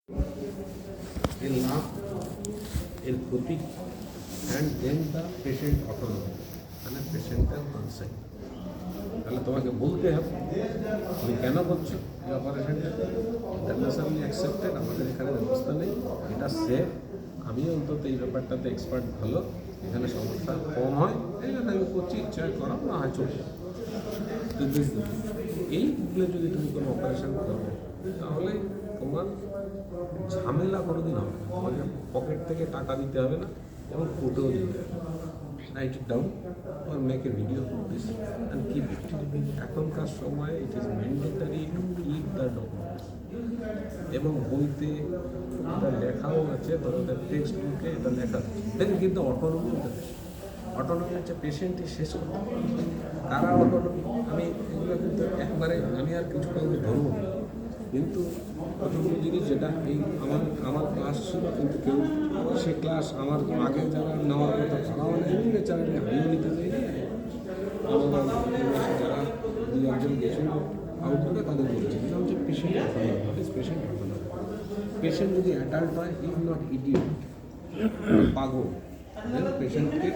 এর লাভ, এর ক্ষতি, and then the patient autonomy, মানে পেশেন্টের কনসেন্ট। তাহলে তোমাকে বলতে হবে তুমি কেন করছো এই অপারেশনটা, ইন্টারন্যাশনালি অ্যাকসেপ্টেড, আমাদের এখানে ব্যবস্থা নেই, এটা সেফ, আমি অন্তত এই ব্যাপারটাতে এক্সপার্ট, ভালো, এখানে সমস্যা কম হয়, এই জন্য আমি করছি, ইচ্ছা করাও না হয় চলবে। কিন্তু এইগুলো যদি তুমি কোনো অপারেশন করো তাহলে তোমার ঝামেলা কোনোদিন হবে না, তোমাকে পকেট থেকে টাকা দিতে হবে না এবং কোর্টেও দিতে হবে। Right it down or make a video of this and keep it. এখনকার সময় it is mandatory to keep the documents. এবং বইতে এটা লেখাও আছে, তোমাদের টেক্সট বুকে এটা লেখা আছে। দেন কিন্তু অটোনমি অটোনমি হচ্ছে পেশেন্টই শেষ করতে পারে। কারা অটোনমি, আমি এগুলো কিন্তু একবারে আমি আর কিছু কাউকে ধরবো না, কিন্তু অটোনমি জিনিস যেটা এই আমার ক্লাস ছিল, কিন্তু কেউ সে ক্লাস আমার আগে যারা নেওয়ার কথা তারাও নেয়নি, ন্যাচারালি আমিও নিতে চাইনি, আমরা যারা দুই একজন গেছিল আউটপুটে তাদের বলছি এটা হচ্ছে patient autonomy. Patient autonomy, patient যদি অ্যাডাল্ট হয়, ইজ নট ইডিয়েট, পাগল, দেন পেশেন্টকে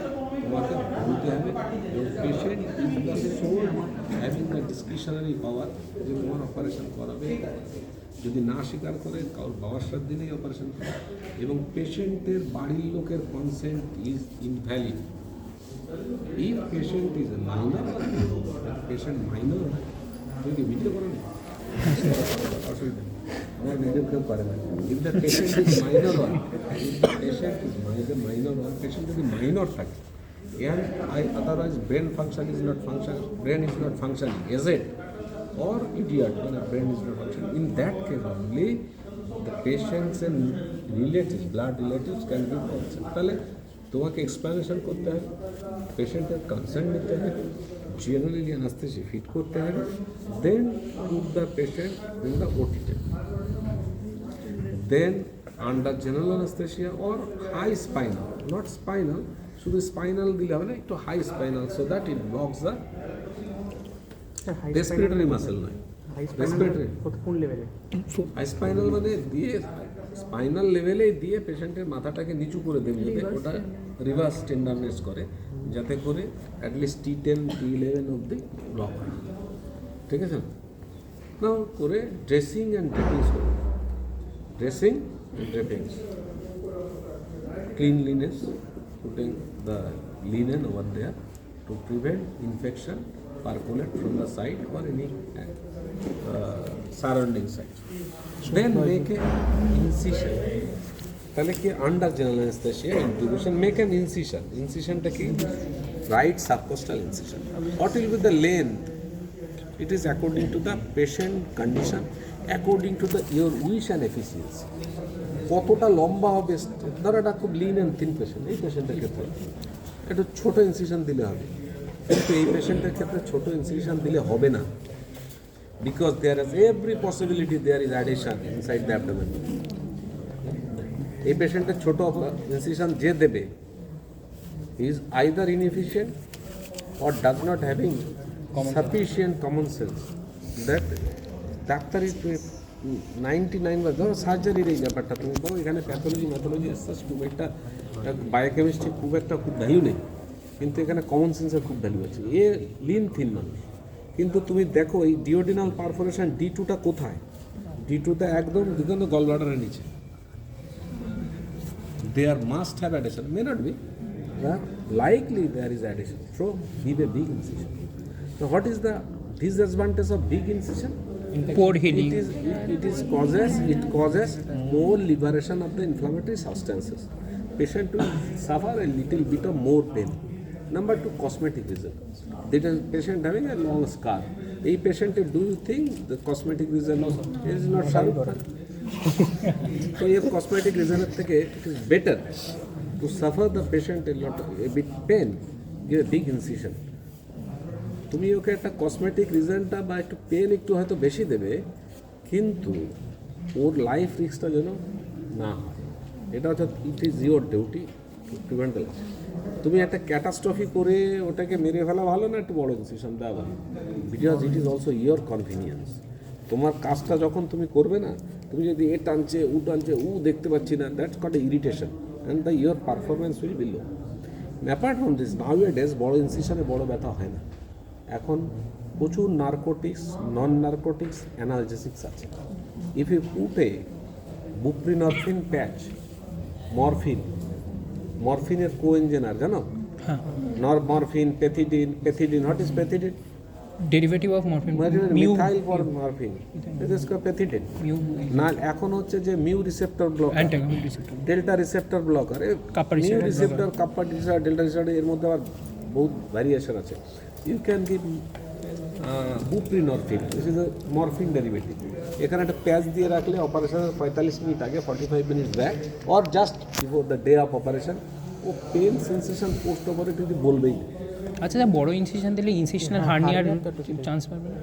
তোমাকে বলতে হবে, patient is the sole having the discretionary power, যে তোমার অপারেশন করাবে, যদি না স্বীকার করে কারোর বাবার সাথে দিলেই অপারেশন করে, এবং পেশেন্টের বাড়ির লোকের consent is invalid. If patient is a minor, patient minor হয়, তুমি কি ভিডিও করো না, অসুবিধা নেই, আমার ভিডিও কেউ করে না। If the patient is minor হয়, পেশেন্ট ইজ মাইনর হয়, পেশেন্ট যদি মাইনর থাকে, and otherwise brain is not functioning as it or idiot when a brain is not functioning, in that case only the patients and relatives, blood relatives can give consent. তাহলে তোমাকে explanation করতে হবে, পেশেন্টের consent নিতে হবে, generally anaesthesia fit করতে হবে, then put the patient in the OT table, then under general anaesthesia or high spinal, not spinal, শুধু স্পাইনাল দিলে হবে না, একটু high spinal, so that it blocks the respiratory muscle, নয় রেসপিরেটরি, কোন লেভেলে হাই স্পাইনাল মানে দিয়ে স্পাইনাল লেভেলেই দিয়ে পেশেন্টের মাথাটাকে নিচু করে দেবে, যাতে ওটা রিভার্স টেন্ডারনেস করে, যাতে করে অ্যাটলিস্ট T10 T11 অবধি ব্লক হয়, ঠিক আছে না? করে ড্রেসিং অ্যান্ড ড্রেপিংস করবে, dressing and drapings, cleanliness, putting the linen over there to prevent infection percolate from the side or any surrounding side. Then make an incision. তাহলে কি under general anaesthesia intubation, make an incision, ইনসিশনটা কি right subcostal incision. What will be the length, it is according to the patient condition, according to the your wish and efficiency. কতটা লম্বা হবে, ধরো এটা খুব লিন অ্যান্ড থিন পেশেন্ট, এই পেশেন্টের ক্ষেত্রে একটু ছোটো ইনসিশন দিলে হবে, কিন্তু এই পেশেন্টের ক্ষেত্রে ছোটো ইনসিশন দিলে হবে না, because there is every possibility there is adhesion inside the abdomen. এই পেশেন্টের ছোটো ইনসিশন যে দেবে is either inefficient or does not having sufficient common sense that ডাক্তারি 99 ধরো সার্জারির এই ব্যাপারটা তুমি বলো, এখানে প্যাথোলজি এসেস খুব একটা, বায়োকেমিস্ট্রি খুব ভ্যালু নেই, কিন্তু এখানে কমন সেন্সের খুব ভ্যালু আছে। এ লিন থিন মানুষ, কিন্তু তুমি দেখো এই ডিওডিনাল পারফোরেশন D2টা কোথায়, D2টা একদম দিগন্ত গল ব্লাডারের নিচে, there must have addition, may not be, but likely there is addition, so give a big incision. So what is the disadvantage of big incision? Poor healing. It causes more liberation of the inflammatory substances. Patient will suffer a little bit of more pain. Number 2, cosmetic reason. That is patient having a long scar. A patient, do you think the cosmetic reason is not Shahrukh Khan? So if cosmetic reason it is better to suffer the patient a bit pain, give a big incision. তুমি ওকে একটা cosmetic রিজনটা বা একটু pen একটু হয়তো বেশি দেবে, কিন্তু ওর life রিস্কটা যেন না হয়, এটা হচ্ছে it is your duty to prevent the life. তুমি একটা ক্যাটাস্ট্রফি করে ওটাকে মেরে ফেলা ভালো না একটু বড় ইনসিশন দেওয়া ভালো, because it is also your convenience. তোমার কাজটা যখন তুমি করবে না, তুমি যদি এ টানছে দেখতে পাচ্ছি না, that's called irritation and the your performance will be low. Apart from this, nowadays বড় ইনসিশনে বড় ব্যথা হয় না। এখন প্রচুর নার্কোটিক্স, নন নার্কোটিক্স, অ্যানালজেসিক্স আছে। If you put a buprenorphine patch, মরফিনের কোএনজেনার জানো? হ্যাঁ, morphine, pethidine, what is pethidine? Derivative of morphine, methyl for morphine, it is called pethidine. না, এখন হচ্ছে যে mu receptor block, antagonist receptor, delta receptor blocker, mu receptor, kappa receptor, delta receptor, এর মধ্যে আবার বহুত ভ্যারিয়েশন আছে। You can give buprenorphine, this is a morphine derivative. এখানে একটা প্যাচ দিয়ে রাখলে অপারেশনের 45 মিনিট আগে, 45 minutes back, or just before the day of operation, ও পেন সেন্সেশন পোস্ট অপারেটিভ বলবেই না। আচ্ছা, বড় ইনসিশন দিলে ইনসিশনাল হার্নিয়ার চান্স পাবে না?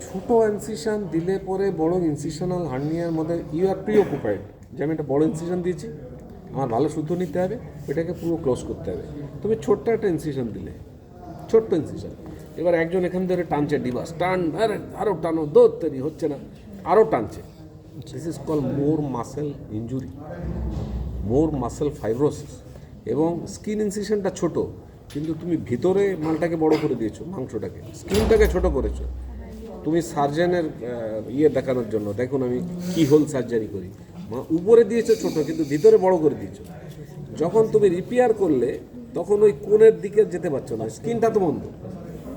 ছোটো ইনসিশন দিলে পরে বড় ইনসিশনাল হার্নিয়ার মধ্যে ইউ আর প্রি অকুপাইড, যে আমি একটা বড় ইনসিশন দিয়েছি, আমার ভালো শুদ্ধ নিতে হবে, এটাকে পুরো ক্লোজ করতে হবে। তুমি ছোট্ট একটা ইনসিশন দিলে, ছোট্ট ইনসিশন, এবার একজন এখান ধরে টানছে ডিভাস, আরও টানো, তৈরি হচ্ছে না, আরও টানছে, this is call more muscle injury, more muscle fibrosis. এবং স্কিন ইনসিশনটা ছোট, কিন্তু তুমি ভিতরে মালটাকে বড় করে দিয়েছো, মাংসটাকে, স্কিনটাকে ছোট করেছো। তুমি সার্জেনের দেখানোর জন্য, দেখুন আমি কি হোল সার্জারি করি, উপরে দিয়েছো ছোট, কিন্তু ভিতরে বড় করে দিয়েছো। যখন তুমি রিপেয়ার করলে তখন ওই কোণের দিকে যেতে পারছো না, স্কিনটা তো বন্ধ।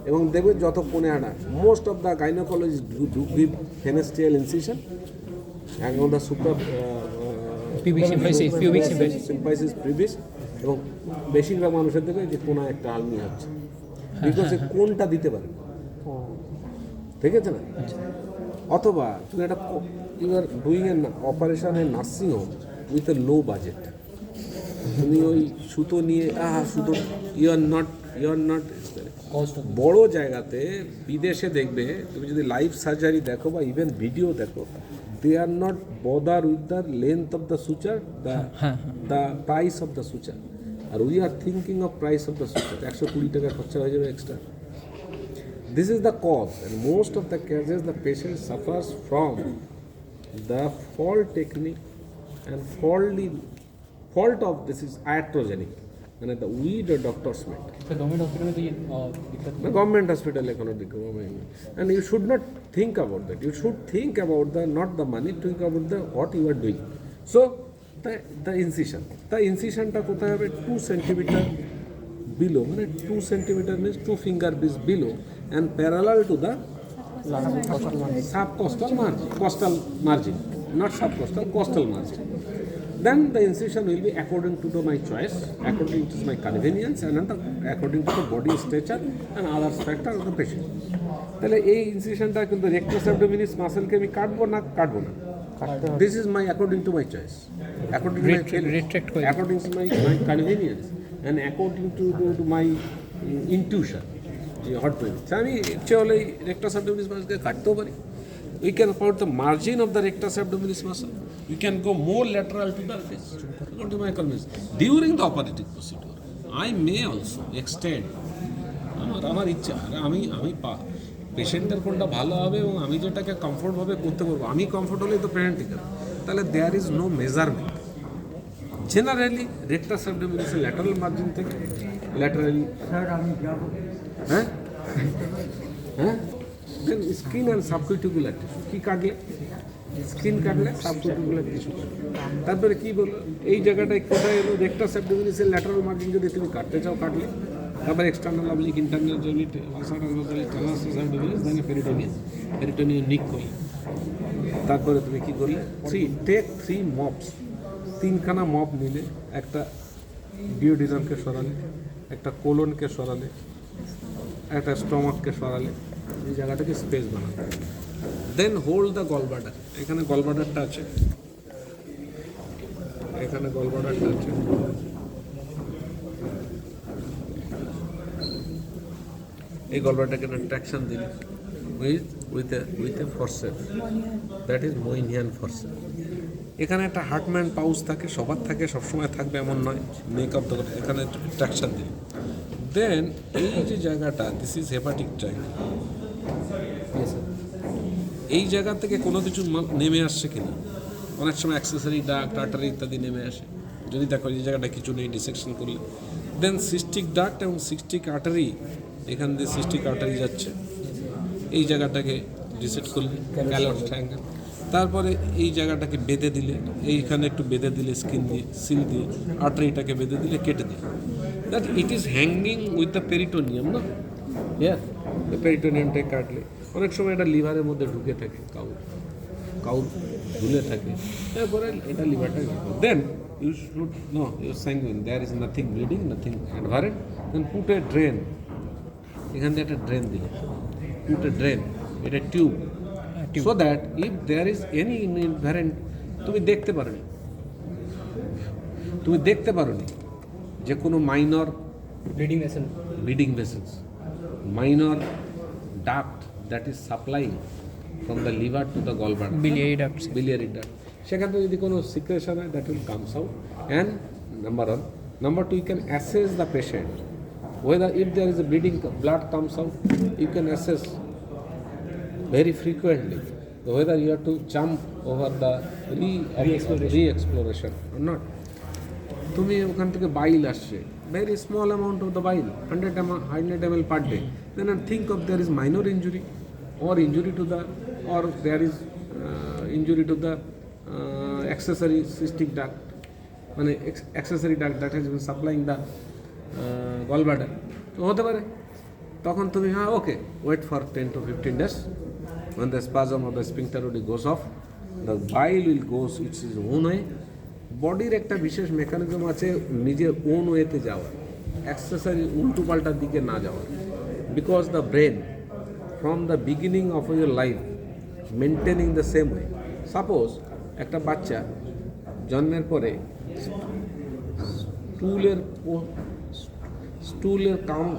এবং দেখবে যত কোণে আনা, most of the gynaecologist do give pfannenstiel incision এবং দ্য সুপার সিম্পাইসিস প্রিভিস, এবং বেশিরভাগ মানুষের দেখবে যে কোনা একটা আলমি হচ্ছে, বিকজ কোনটা দিতে পারে, ঠিক আছে না? অথবা তুমি একটা you are doing a operation a nursing home with a low budget, তুমি ওই সুতো নিয়ে সুতো, ইউ আর নট বড় জায়গাতে, বিদেশে দেখবে তুমি যদি লাইভ সার্জারি দেখো বা ইভেন ভিডিও দেখো, they are not bother with the length of the suture, the price of the suture. আর we are thinking of price of the suture, 120 টাকা খরচা হয়ে যাবে extra. This is the cause, and most of the cases the patient suffers from the fault technique, and fault of this is iatrogenic, মানে the weed or doctor's mate. Government হসপিটালে তো government হসপিটালে কোনো দিক, and you should not think about that. You should think about the not the money, think about the what you are doing. So the incisionটা কোথায় হবে? 2 centimeter below, মানে 2 centimeter means 2 finger below and parallel to the subcostal margin, costal margin, not subcostal, costal margin. Then the incision will be according to my choice, according to my convenience, and according to the body stature and other factor of the patient. তাহলে এই ইনসিশনটা কিন্তু rectus abdominis মাসেলকে আমি কাটবো না। This is my according to my choice, according to my convenience and according to my intuition, যে hot pain আমি ইচ্ছে হলে রেক্টাস অ্যাবডোমিনিস মাসেলকে কাটতেও পারি। We can about the margin of the rectus abdominis muscle. We can go more lateral to the face. According to my convenience. During the operative procedure, I may also extend. আমার ইচ্ছা, আমি পেশেন্টের কোনটা ভালো হবে এবং আমি যেটাকে কমফোর্টভাবে করতে পারবো, আমি কমফোর্ট হলেই তো পেশেন্ট ঠিক আছে। তাহলে there is no measurement. Generally rectus অ্যাবডোমিনিসের ল্যাটারাল মার্জিন থেকে ল্যাটারালি, হ্যাঁ then skin and subcuticular tissue, কী কাটলে? স্কিন কাটলে সাবকিউটিকুলার টিস্যু কাটলে। তারপরে কী বললো, এই জায়গাটায় কোথায় এলো? রেক্টাস অ্যাবডোমিনিসের ল্যাটারাল মার্জিন যদি তুমি কাটতে চাও কাটলে। তারপরে external oblique, internal joint, peritoneum নিক করলে। তারপরে তুমি কী করলে? 3 মপস, 3খানা মপ নিলে, একটা ডিওডিনামকে সরালে, একটা কোলনকে সরালে, একটা স্টমাককে সরালে, এই জায়গাটাকে স্পেস বানাতে। দেন হোল্ড দ্য গলব্লাডার, এখানে গলব্লাডারটা আছে, এখানে গলব্লাডারটা আছে, এই গলব্লাডারটাকে ট্র্যাকশন দিলে with a forcep, that is Moynihan forcep. এখানে একটা হার্টম্যান পাউচ থাকে, সবার থাকে, সবসময় থাকবে এমন নয়, মেকআপ তো এখানে ট্র্যাকশন দিলে। দেন এই যে জায়গাটা, দিস ইজ হেপাটিক ট্র্যাক্ট, এই জায়গা থেকে কোনো কিছু নেমে আসছে কিনা, অনেক সময় অ্যাক্সেসরি ডাক্ট আর্টারি ইত্যাদি নেমে আসে। যদি দেখো এই জায়গাটা কিছু নেই ডিসেকশন করলে, দেন সিস্টিক ডাক্ট এবং সিস্টিক আর্টারি, এখান দিয়ে সিস্টিক আর্টারি যাচ্ছে, এই জায়গাটাকে ডিসেক্ট করলে ক্যালোট ট্রায়াঙ্গেল, তারপরে এই জায়গাটাকে বেঁধে দিলে, এইখানে একটু বেঁধে দিলে স্কিন দিয়ে সিল দিয়ে আর্টারিটাকে বেঁধে দিলে কেটে দিলে, that it is hanging with the peritoneum না, পেরিটোনিয়ামটাকে কাটলে অনেক সময় এটা লিভারের মধ্যে ঢুকে থাকে, কাউ ঝুলে থাকে, তারপরে এটা লিভারটা then you should know you sanguine, there is nothing bleeding, nothing aberrant, then put a drain, এখান থেকে একটা ড্রেন দিলে, পুট এ ড্রেন, এটা tube, so that if there is any aberrant, তুমি দেখতে পারো নি যে কোনো minor bleeding vessels, minor duct that is supplying from the liver to the gallbladder, biliary duct, সেখান থেকে যদি কোনো সিক্রেশন হয় that will comes out, and number 1, number 2, you can assess the patient whether if there is a bleeding blood comes out, you can assess very frequently whether you have to jump over the re-exploration or not. তুমি ওখান থেকে বাইল আসছে, very small amount of the bile, 100 ml per day, then think of there is minor injury or injury to the, or there is injury to the accessory cystic duct, মানে accessory duct that has been supplying the gallbladder, তো হতে পারে। তখন তুমি okay wait for 10 to 15 days, when the spasm of the sphincter goes off, the bile will go its own way. বডির একটা বিশেষ mechanism আছে নিজের ওন ওয়েতে যাওয়ার, অ্যাক্সেসরি উল্টো পাল্টার দিকে না যাওয়ার, because the brain from the beginning of your life maintaining the same way. Suppose একটা বাচ্চা জন্মের পরে স্টুলের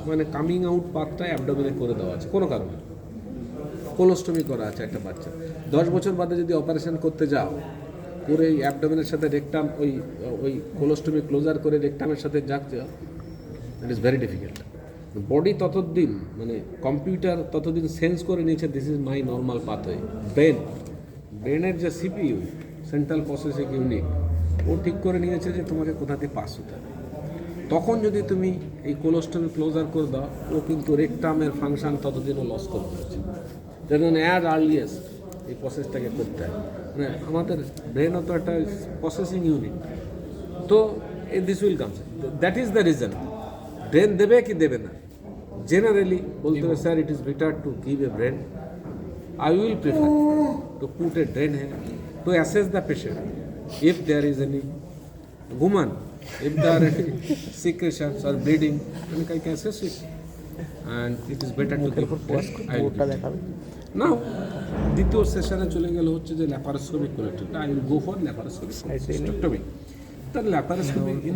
মানে কামিং আউট পাথটা অ্যাবডোমেনে করে দেওয়া আছে কোনো কারণে, কোলোস্টমি করা আছে একটা বাচ্চা, 10 বছর বাদে যদি অপারেশন করতে যাও, পুরো এই অ্যাবডোমেনের সাথে রেকটাম ওই কোলোস্টমি ক্লোজার করে রেকটামের সাথে যাচ্ছে, it is very difficult. Body ততদিন মানে কম্পিউটার ততদিন সেন্স করে নিয়েছে this is my normal pathway. ব্রেনের যে সিপিইউ, সেন্ট্রাল প্রসেসিং ইউনিট, ও ঠিক করে নিয়েছে যে তোমাকে কোথা থেকে পাস হতে হবে। তখন যদি তুমি এই কোলোস্টমি ক্লোজার করে দাও, ও কিন্তু রেকটামের ফাংশন ততদিনও লস করে দিচ্ছে। যেমন অ্যাজ আর্লিয়েস্ট এই প্রসেসটাকে করতে হয়, মানে আমাদের ব্রেনও তো একটা প্রসেসিং ইউনিট, তো this will comes, that is the reason. Brain দেবে কি দেবে না, জেনারেলি বলতে হবে sir it is better to give a brain, I will prefer to put a drain here to assess the patient. If there is any woman, if there are any secretions or bleeding, then I can assess it. And it is better to give now. দ্বিতীয় সেশনে চলে গেল হচ্ছে যে laparoscopic কোলেক্টমি। I will go for laparoscopic cholecystectomy. The laparoscopy in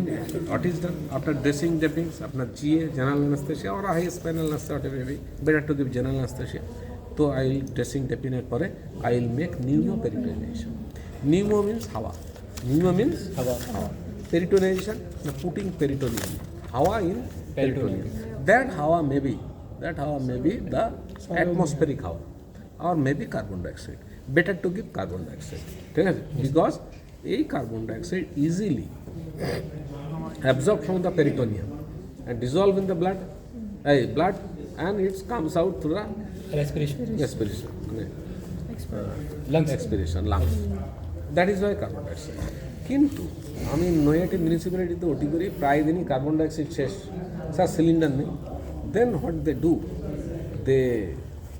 what is done after dressing the things, আপনার GA general anesthesia or high spinal anesthesia, whatever may be, better to give general anesthesia. তো I will dressing টেপিনের পরে I will make pneumoperitonisation. Pneumo means হাওয়া, peritonisation putting peritoneum, হাওয়া in peritoneum. That হাওয়া may be the atmospheric হাওয়া or maybe carbon dioxide. Better to give carbon dioxide, ঠিক আছে, because এই carbon dioxide easily absorbed from the peritoneum and dissolve in the blood and it comes out through the respiration, lungs. That is why carbon dioxide. কিন্তু আমি নয়াটি মিউনিসিপ্যালিটিতে ওটি করি, প্রায় দিনই carbon dioxide শেষ, স্যার সিলিন্ডার নেই। দেন হোয়াট দে ডু,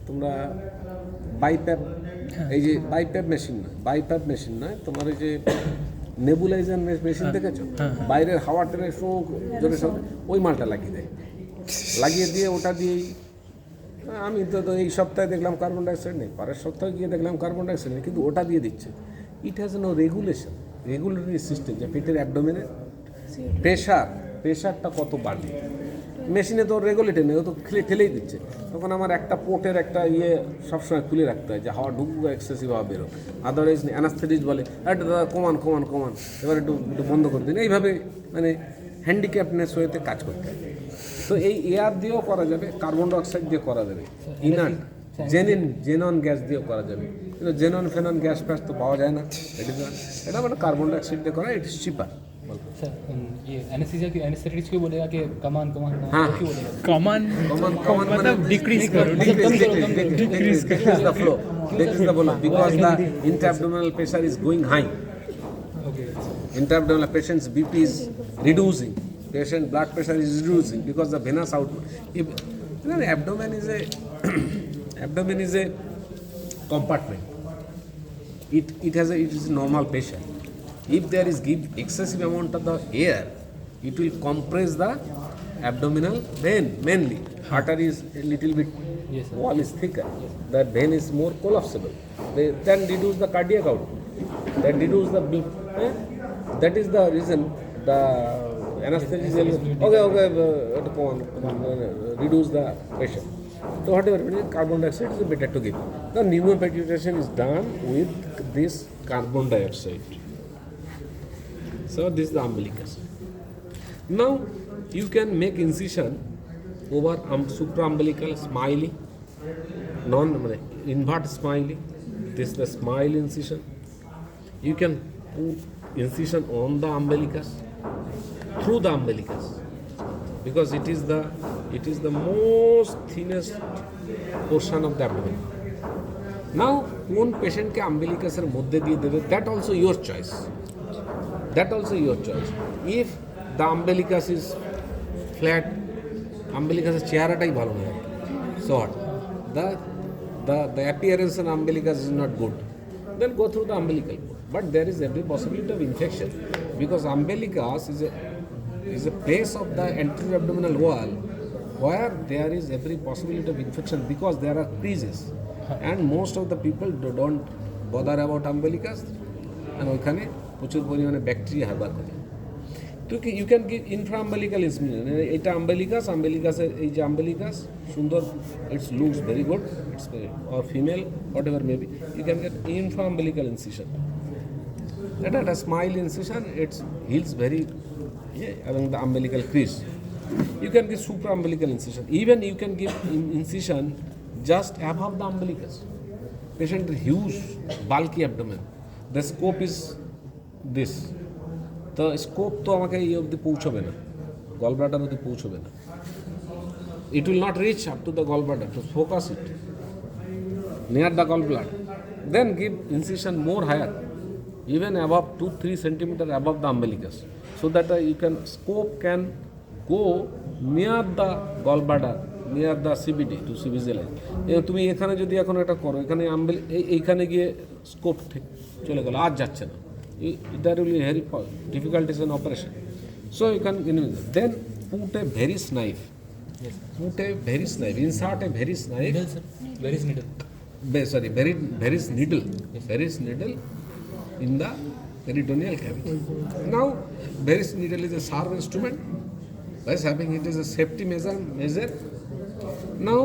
তোমরা BiPAP, এই যে বাইপ্যাপ মেশিন নয়, তোমার ওই যে নেবুলাইজার মেশিন দেখেছো, বাইরের হাওয়া টেনে জোরে সব ওই মালটা লাগিয়ে দিয়ে ওটা দিয়েই আমি তো এই সপ্তাহে দেখলাম কার্বন ডাইঅক্সাইড নেই, পরের সপ্তাহে গিয়ে দেখলাম কার্বন ডাইঅক্সাইড নেই, কিন্তু ওটা দিয়ে দিচ্ছে। It has no regulatory system, যে পেটের অ্যাবডোমেনের প্রেশারটা কত বাড়বে, মেশিনে তো রেগুলেটর নেই, ও তো ঠেলেই দিচ্ছে। তখন আমার একটা পোর্টের একটা সবসময় খুলে রাখতে হয় যে হাওয়া ঢুকবো এক্সেসিভ হাওয়া বেরো, আদারওয়াইজ অ্যানাস্থেটিস্ট বলে একটা দাদা কমান, এবার একটু বন্ধ করে দিন, এইভাবে মানে হ্যান্ডিক্যাপনেস ওয়েতে কাজ করতে হয়। তো এই এয়ার দিয়েও করা যাবে, কার্বন ডাইঅক্সাইড দিয়ে করা যাবে, ইনার্ট জেনন গ্যাস দিয়েও করা যাবে, কিন্তু জেনন ফেনন গ্যাস ফ্যাস তো পাওয়া যায় না, এটা মানে কার্বন ডাইঅক্সাইড দিয়ে করা, ইট ইজ চিপার। सर ये एनेस्थीसिया की एनेस्थेटिक्स क्यों बोलेगा कि कमान कमान हाँ। क्यों बोलेगा कॉमन मतलब डिक्रीज करो decrease the flow, decrease the volume, because the intra-abdominal pressure is going high. Intra-abdominal patient's BP is reducing, patient blood pressure is reducing because the venous output. If you know, abdomen is a compartment. It is a normal pressure. If there is give excessive amount of the air, it will compress the abdominal vein mainly. Artery is a little bit, Yes, sir. wall is thicker. The vein is more collapsible. They then reduce the cardiac output. That reduce the beat. That is the reason the anesthesia reduce the pressure. So whatever carbon dioxide is better to give. The pneumoperfusion is done with this carbon dioxide. So this is the umbilicus. Now you can make incision over supraumbilical smiley, invert smiley. This is the smile incision. You can put incision on the umbilicus, through the umbilicus, because it is the most thinnest portion of the abdomen. Now one patient ke umbilicus er moddhe diye debe, that also your choice. That also your choice. If the umbilicus is flat, umbilicus চেহারাটাই ভালো না, short, the appearance of umbilicus is not good, then go through the umbilical cord. But there is every possibility of infection, because umbilicus is a place of the anterior abdominal wall where there is every possibility of infection, because there are creases, and most of the people don't bother about umbilicus, and ওইখানে প্রচুর পরিমাণে bacteria harbour করে। তো you can give infraumbilical incision, এটা আম্বিলিকাসের এই যে umbilicus সুন্দর, it's looks very good, it's or female whatever maybe, you can get infraumbilical incision. এটা একটা smile incision, it's heals very along the umbilical crease. You can give supraumbilical incision. Even you can give incision just above the umbilicus. Patient huge bulky abdomen. The scope is this. The scope তো আমাকে এই অবধি পৌঁছবে না, gallbladder অবধি পৌঁছবে না. It will not reach up to the gallbladder to focus it near the gallbladder. Then give incision more higher, even above 2-3 centimeter above the umbilicus, so that scope can go near the gallbladder, near the CBD to CBC line. তুমি এখানে যদি এখন এটা করো, এখানে এইখানে গিয়ে scope চলে গেল, আর যাচ্ছে না, that will be very difficulties in operation. So you can then put a Veris knife. Yes. Put a Veris knife. Insert a Veris knife. Needle, sir. Veris needle. Veris needle. Yes. Veris needle in the peritoneal cavity. Now, Veris needle is a sharp instrument. Thus, having it is a safety measure. Now,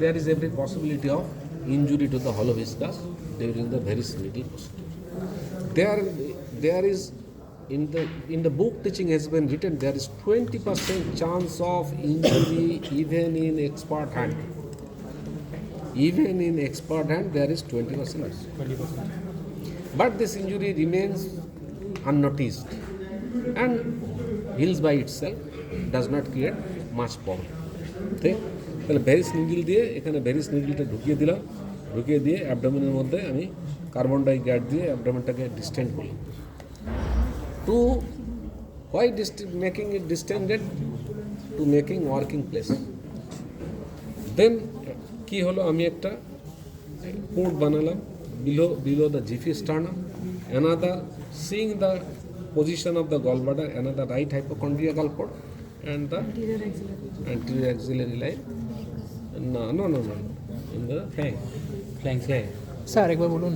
there is every possibility of injury to the hollow viscus during the Veris needle procedure. There is in the book teaching has been written, there is 20% chance of injury even in expert hand. Even in expert hand, there is 20%. 20%. But this injury remains unnoticed and heals by itself, does not create much problem. ঠিক, তাহলে ভেরিস needle দিয়ে এখানে ভেরিস নিডলটা ঢুকিয়ে দিলাম, ঢুকিয়ে দিয়ে অ্যাবডোমেনের মধ্যে আমি কার্বন ডাই গ্যাস দিয়ে অ্যাবডোমেনটাকে ডিস্টেন্ড করলাম। To why making it distended? To making working place. Then কি হলো, আমি একটা পোর্ট বানালাম below the GF sternum, another seeing the position of the gallbladder, another right hypochondriacal port, and the anterior axillary line. No, in the flank. Sir একবার বলুন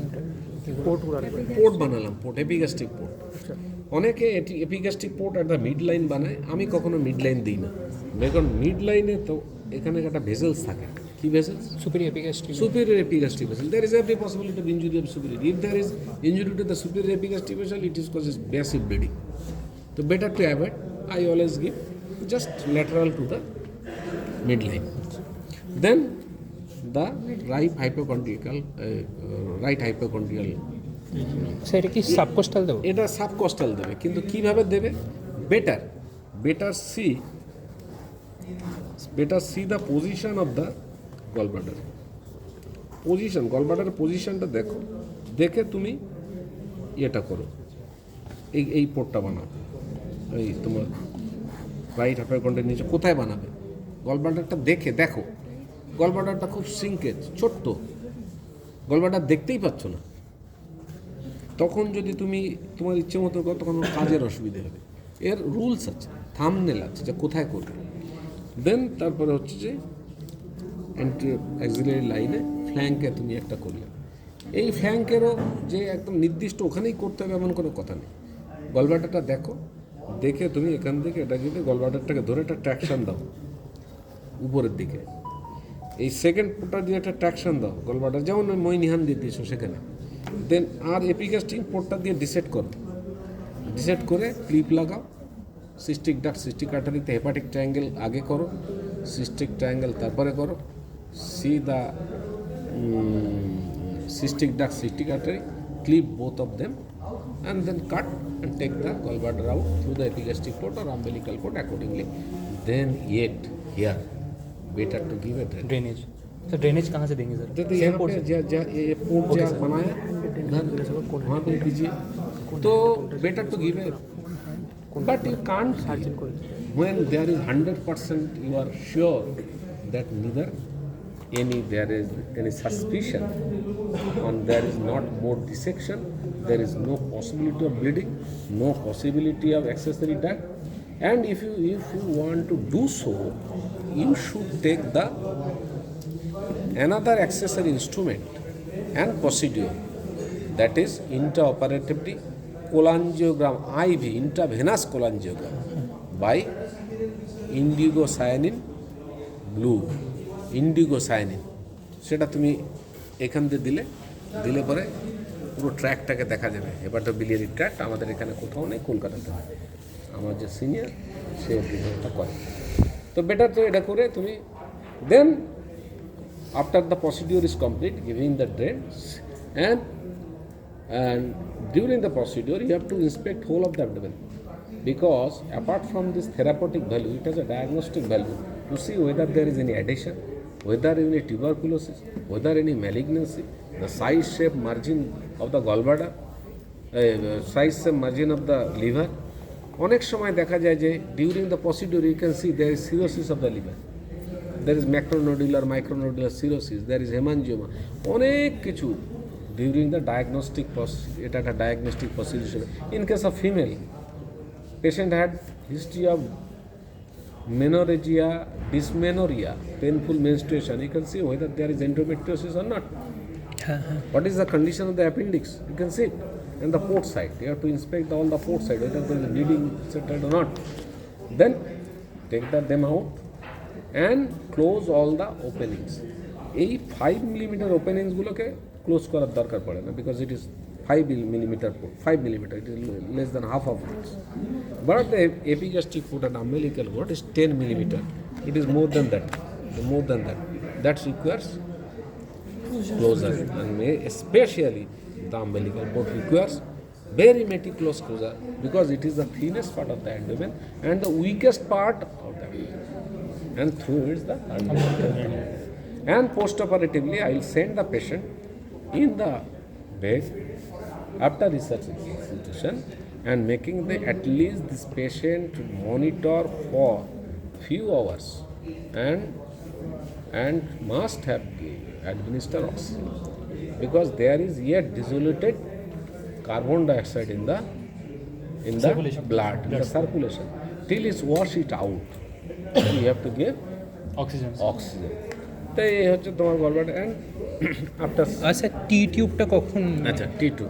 port বানালাম, port epigastric port. অনেকে epigastric port একটা mid line বানায়, আমি কখনো mid line দিই না, কারণ মিড লাইনে তো এখানে একটা ভেসেলস থাকে। কি vessels? superior epigastric Superior epigastric vessel. There is every possibility of injury of superior. If there is injury to the superior epigastric vessel, it is causes massive bleeding. So better to avoid. I always give just lateral to the midline. Then the right hypochondrial. সেটা কি subcostal দেবো? এটা সাবকস্টাল দেবে, কিন্তু কিভাবে দেবে? Better see the position of the gallbladder. গলব্লাডারের পজিশনটা দেখে তুমি এটা করো, এই পোর্টটা বানাও। এই তোমার রাইট হাইপোকন্ড্রিয়ার নিচে কোথায় বানাবে? গলব্লাডারটা দেখো। গলব্লাডারটা খুব সিঙ্কেজ, ছোট্ট গলব্লাডার, দেখতেই পাচ্ছ না। তখন যদি তুমি তোমার ইচ্ছে মতো করো, তখন কাজের অসুবিধে হবে। এর রুলস আছে, থাম্বনেল আছে যে কোথায় করবে। দেন তারপরে হচ্ছে যে অ্যাক্সিলারি লাইনে ফ্ল্যাঙ্কে তুমি একটা করলে, এই ফ্ল্যাঙ্কেরও যে একদম নির্দিষ্ট ওখানেই করতে হবে এমন কোনো কথা নেই। গলব্লাডারটা দেখে তুমি এখান থেকে এটা যদি গলব্লাডারটাকে ধরে একটা ট্র্যাকশন দাও উপরের দিকে, এই সেকেন্ড পোর্টটা দিয়ে একটা ট্র্যাকশন দাও গলব্লাডার, যেমন ওই মইনিহান দিয়ে দিয়েছো সেখানে। দেন আর এপিগ্যাস্ট্রিক পোর্টটা দিয়ে ডিসেট করে ক্লিপ লাগাও। সিস্টিক আর্টারিতে হেপাটিক ট্রায়াঙ্গেল আগে করো, সিস্টিক ট্রায়াঙ্গেল তারপরে করো। C the cystic artery, clip both of them, and then cut and take the gallbladder out through the epigastric port or umbilical port accordingly. Then yet here better to give a drainage. तो drainage कहाँ से देंगे sir? तो यहाँ पे ये port जो बनाया उधर वहाँ पे कीजिए, तो better to give a, but you can't when there is 100% you are sure that neither there is any suspicion and there is not more dissection, there is no possibility of bleeding, no possibility of accessory duct, and if you want to do so, you should take the another accessory instrument and procedure, that is intraoperatively cholangiogram, IV, intravenous cholangiogram by indigo cyanine blue, সেটা তুমি এখান দিয়ে দিলে পরে পুরো ট্র্যাকটাকে দেখা যাবে। Hepatobiliary tract আমাদের এখানে কোথাও নেই, কলকাতাতে হয়। আমার যে সিনিয়র সে এটা করে, তো বেটার তো এটা করে তুমি then after the procedure is complete giving the drain and during the procedure you have to inspect whole of the abdomen, because apart from this therapeutic value, it has a diagnostic value to see whether there is any adhesion, whether any tuberculosis, whether any malignancy, the size, shape, margin of the gallbladder, size, shape, margin of the liver. অনেক সময় দেখা যায় যে during the procedure you can see there is cirrhosis of the liver, there is macronodular, micronodular cirrhosis, there is haemangioma, অনেক কিছু during the diagnostic এটা একটা diagnostic procedure হিসেবে। In case of female patient had history of menorrhagia, dysmenorrhea, painful menstruation, you can see whether there is endometriosis or not. What is the condition of the appendix? You can see it. And the port side, you have to inspect all the port side, whether there is bleeding, etc. or not. Then take them out and close all the openings. এই 5 millimeter openings গুলোকে close করার দরকার পড়ে না, because it is 5 millimeter, it is less than half of it. But the epigastric port and umbilical cord is 10 millimeter. It is more than that. That requires closure, and especially the umbilical port requires very meticulous closure, because it is the thinnest part of the abdomen and the weakest part of the abdomen, and through it is the umbilical cord. And post-operatively, I will send the patient in the bed after research institution and making at least this patient to monitor for few hours and must have administer oxygen, because there is yet dissoluted carbon dioxide in the blood, in the circulation. Till it's wash it out, you have to give oxygen. তো এই হচ্ছে তোমার gallbladder. And after আচ্ছা টি টিউবটা কখন? আচ্ছা T2.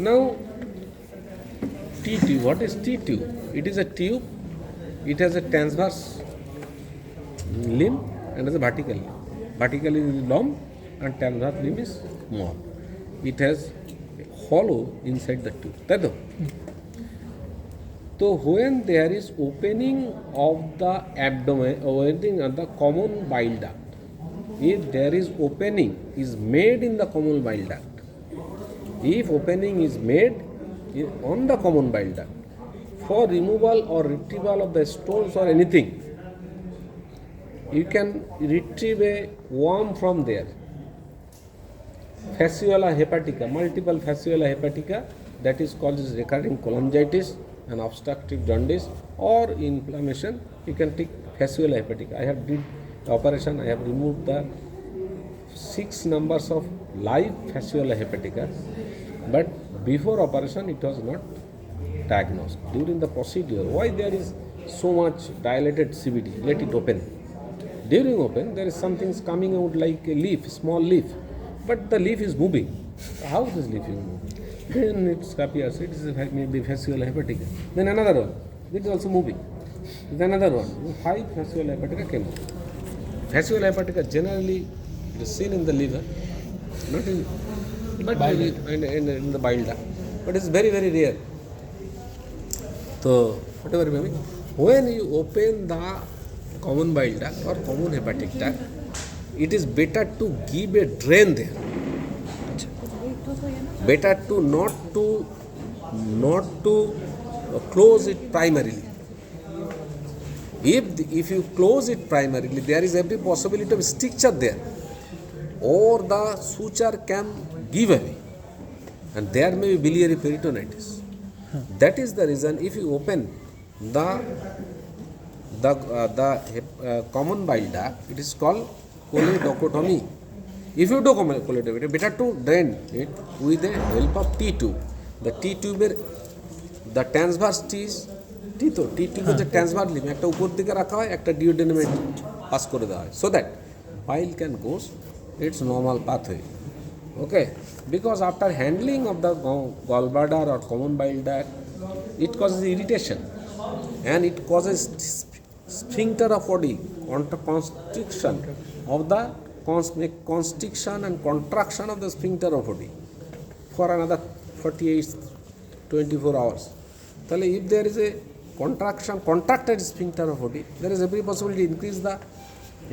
Now T2, what is T2? It is a tube, it has a transverse limb and has a vertical limb. Vertical is long and transverse limb is small. It has a hollow inside the tube, তাই তো? So when there is opening of the abdomen, opening of the common bile duct, if there is opening is made in the common bile duct, if opening is made on the common bile duct for removal or retrieval of the stones or anything, you can retrieve a worm from there. Fasciola hepatica, multiple fasciola hepatica, that is causes recurring cholangitis and obstructive jaundice or inflammation. You can take fasciola hepatica. I have did the operation. I have removed the 6 numbers of live fasciola hepatica, but before operation it was not diagnosed. During the procedure, why there is so much dilated CVD? Let it open. During open, there is something coming out like a leaf, small leaf, but the leaf is moving. How this leaf is moving? Then it appears it is maybe fasciola hepatica. Then another one, it is also moving. Then another one, 5 fasciola hepatica came out. Fasciola hepatica generally it is seen in the liver, not in, but in the bile duct, but it is very very rare. So whatever may be, when you open the common bile duct or common hepatic duct, it is better to give a drain there. Better to not to close it primarily. If you close it primarily, there is every possibility of stricture there, or the suture can give away, and there may be biliary peritonitis. That is the reason if you open the common bile duct, it is called cholecystectomy. If you do cholecystectomy, better to drain it with the help of T-tube. The T-tube, the transverse T-tube যে transverse limb একটা উপর দিকে রাখা হয়, একটা duodenum pass করে দেওয়া হয়, so that bile can go its normal pathway. Okay, because after handling of the gallbladder or common bile duct, it causes irritation and it causes sphincter of body, constriction of the constriction and contraction of the sphincter of body for another 48-24 hours. So if there is a contracted sphincter of body, there is every possibility to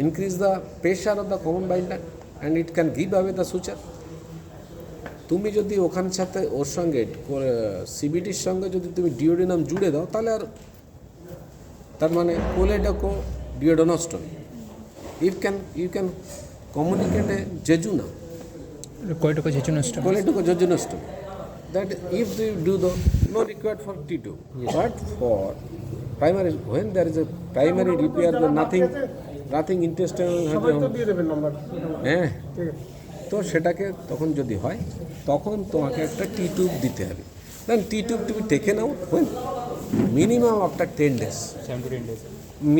increase the pressure of the common bile duct and it can give away the suture. তুমি যদি ওখান সাথে ওর সঙ্গে সিবিটির সঙ্গে যদি তুমি duodenum জুড়ে দাও, তাহলে আর তার মানে choledocho duodenostomy, you can communicate a jejuna, choledocho jejunostomy, that if they do the no required for T2, but for primary, when there is a primary repair, nothing intestinal হ্যাঁ, তো সেটাকে তখন যদি হয় তখন তোমাকে একটা টি টিউব দিতে হবে। Then T tube to be taken out when minimum after 10 days, 7 to 10 days,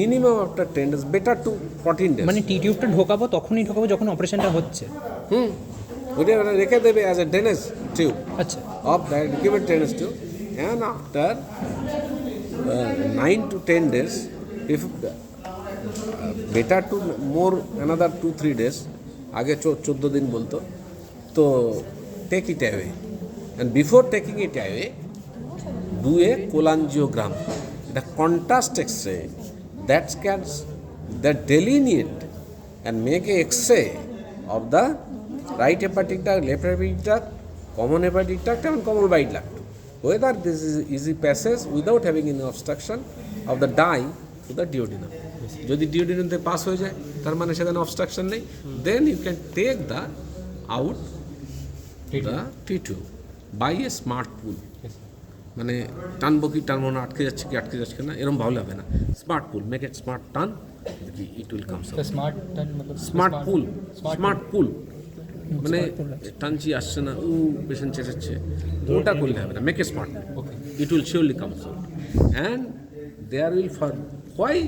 minimum after 10 days, better to 14 days। মানে টি টিউবটা ঢোকাবো তখনই ঢোকাবো যখন অপারেশনটা হচ্ছে। ওটা রেখে দেবে অ্যাজ এ ড্রেনেজ টিউব, আচ্ছা, of that give it drainage tube, and after 9 to 10 days, if better to more another 2-3 days, আগে 14 দিন বলতো, তো take it away, and before taking it away do a cholangiogram, এটা contrast x-ray that delineate and make a X-ray of the right hepatic duct, left hepatic duct, common hepatic duct and common bile duct, whether this is easy passage without having any obstruction of the dye to the duodenum. যদি ডিওডিনামতে pass হয়ে যায় তার মানে সেখানে obstruction নেই, then you can take the out the T2 by a smart pull. মানে টানবো কি টানবো না, আটকে যাচ্ছে কি আটকে যাচ্ছে না, এরকম ভাবলে হবে না। Smart pull, make it smart টান, it will comes out. Smart pull মানে টানছি আসছে না, পেশেন্ট চেঁচাচ্ছে, ওটা করলে হবে না। Make a smart pull, it will surely comes out, and there will for why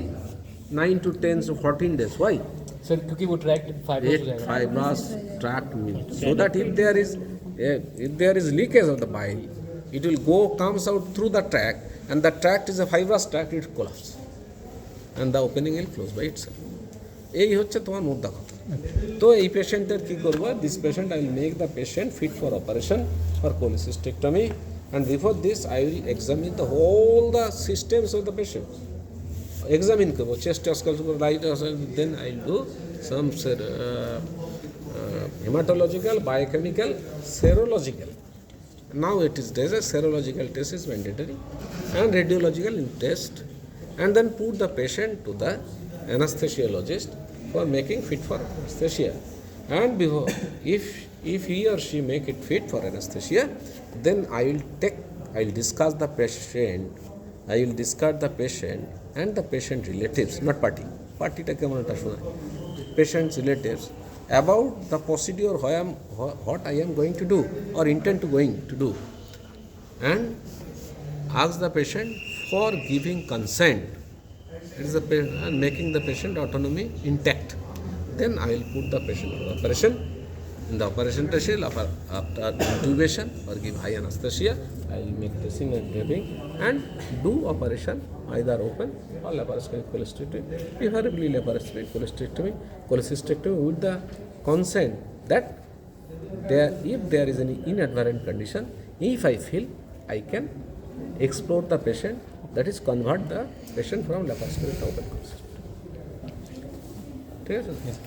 9 to 10 to 14 days. Why? Sir, क्योंकि वो tract fibrous tract means so that if there is leakage of the bile, it will comes out through the tract, and the tract is a fibrous tract, it collapse, and the opening will close by itself. এই হচ্ছে তোমার মুদ্রা কথা। তো এই পেশেন্টের কী করবো? This patient I will make the patient fit for operation for cholecystectomy, and before this I will examine the whole the systems of the patient. Examine করবো, chest auscult, right, then I will do some hematological, biochemical, serological. Now it is there, a serological test is mandatory and radiological test, and then put the patient to the anesthesiologist for making fit for anesthesia. And before, if he or she make it fit for anesthesia, then I will discuss the patient and the patient relatives, not party. Party ta kemon eta shona. Patient's relatives about the procedure what I am going to do or intend to going to do, and ask the patient for giving consent. It is and making the patient autonomy intact. Then I will put the patient on operation. In the operation table, after intubation or give high anesthesia, I will make dressing and draping and do operation either open or laparoscopic cholecystectomy, preferably laparoscopic cholecystectomy with the consent that if there is any inadvertent condition, if I feel I can explore the patient, that is convert the patient from laparoscopic to open cholecystectomy. Yes.